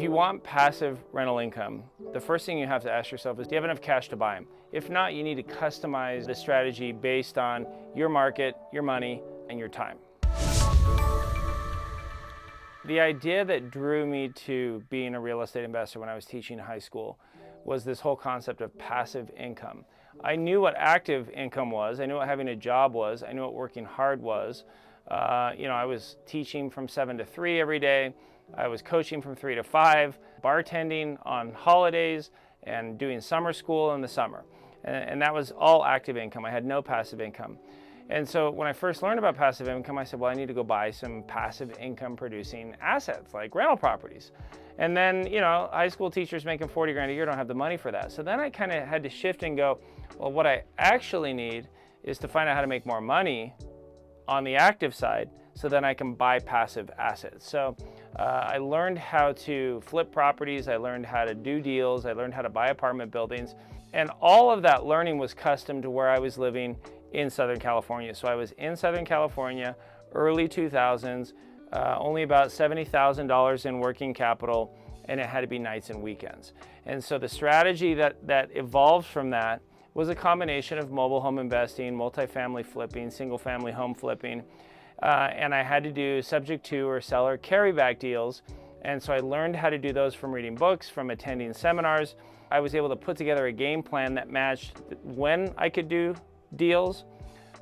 you want passive rental income, the first thing you have to ask yourself is, do you have enough cash to buy them? If not, you need to customize the strategy based on your market, your money, and your time. The idea that drew me to being a real estate investor when I was teaching high school was this whole concept of passive income. I knew what active income was. I knew what having a job was. I knew what working hard was. I was teaching from 7 to 3 every day. I was coaching from 3 to 5, bartending on holidays, and doing summer school in the summer. And that was all active income. I had no passive income. And so when I first learned about passive income, I said, well, I need to go buy some passive income producing assets like rental properties. And then, high school teachers making 40 grand a year don't have the money for that. So then I kind of had to shift and go, well, what I actually need is to find out how to make more money on the active side so then I can buy passive assets. So I learned how to flip properties, I learned how to do deals, I learned how to buy apartment buildings, and all of that learning was custom to where I was living in Southern California. So I was in Southern California, early 2000s, only about $70,000 in working capital, and it had to be nights and weekends. And so the strategy that evolved from that was a combination of mobile home investing, multifamily flipping, single family home flipping, and I had to do subject to or seller carryback deals. And so I learned how to do those from reading books, from attending seminars. I was able to put together a game plan that matched when I could do deals,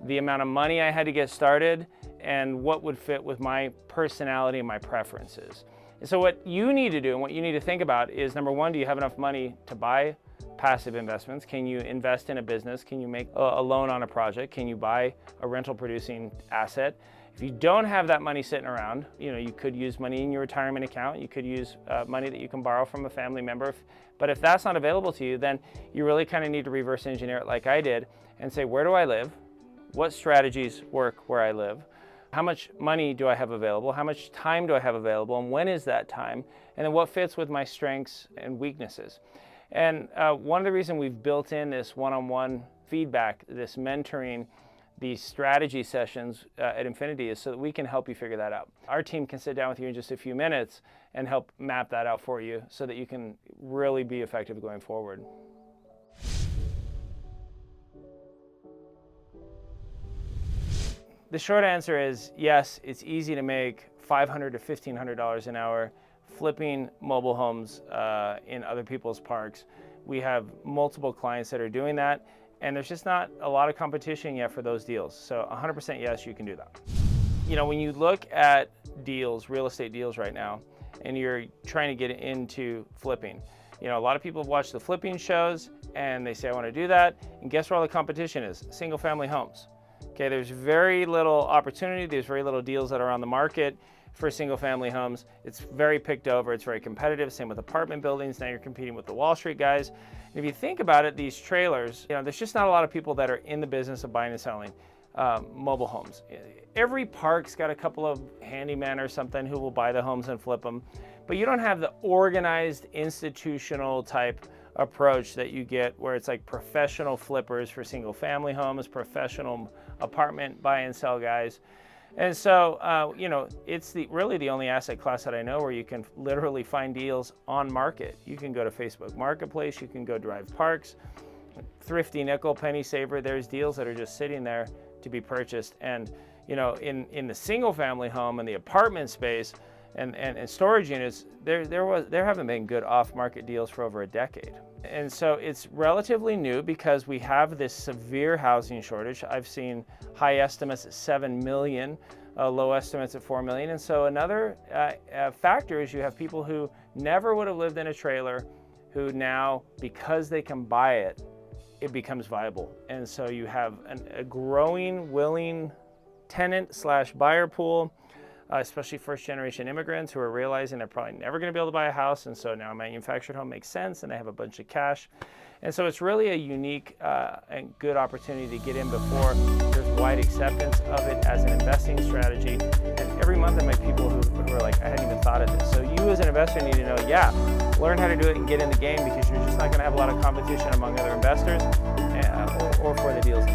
the amount of money I had to get started, and what would fit with my personality and my preferences. And so what you need to do and what you need to think about is, number one, do you have enough money to buy passive investments? Can you invest in a business? Can you make a loan on a project? Can you buy a rental producing asset? If you don't have that money sitting around, you could use money in your retirement account. You could use money that you can borrow from a family member. But if that's not available to you, then you really kind of need to reverse engineer it like I did and say, where do I live? What strategies work where I live? How much money do I have available? How much time do I have available? And when is that time? And then what fits with my strengths and weaknesses? And one of the reasons we've built in this one-on-one feedback, this mentoring, these strategy sessions at Infinity is so that we can help you figure that out. Our team can sit down with you in just a few minutes and help map that out for you so that you can really be effective going forward. The short answer is yes, it's easy to make $500 to $1,500 an hour flipping mobile homes in other people's parks. We have multiple clients that are doing that, and there's just not a lot of competition yet for those deals. So 100% yes, you can do that. When you look at deals, real estate deals right now, and you're trying to get into flipping, a lot of people have watched the flipping shows and they say, I want to do that. And guess where all the competition is? Single family homes. Okay, there's very little opportunity. There's very little deals that are on the market for single family homes. It's very picked over. It's very competitive. Same with apartment buildings. Now you're competing with the Wall Street guys. And if you think about it, these trailers, there's just not a lot of people that are in the business of buying and selling mobile homes. Every park's got a couple of handymen or something who will buy the homes and flip them. But you don't have the organized institutional type approach that you get where it's like professional flippers for single family homes, professional apartment buy and sell guys. And so, it's really the only asset class that I know where you can literally find deals on market. You can go to Facebook Marketplace, you can go drive parks, Thrifty Nickel, Penny Saver, there's deals that are just sitting there to be purchased. And, in the single family home and the apartment space and storage units, there haven't been good off-market deals for over a decade. And so it's relatively new because we have this severe housing shortage. I've seen high estimates at 7 million, low estimates at 4 million. And so another factor is you have people who never would have lived in a trailer who now, because they can buy it, it becomes viable. And so you have a growing, willing tenant/buyer pool, especially first-generation immigrants who are realizing they're probably never going to be able to buy a house, and so now a manufactured home makes sense, and they have a bunch of cash. And so it's really a unique and good opportunity to get in before there's wide acceptance of it as an investing strategy. And every month I meet people who are like, I hadn't even thought of this. So you as an investor need to know, learn how to do it and get in the game, because you're just not going to have a lot of competition among other investors or for the deals.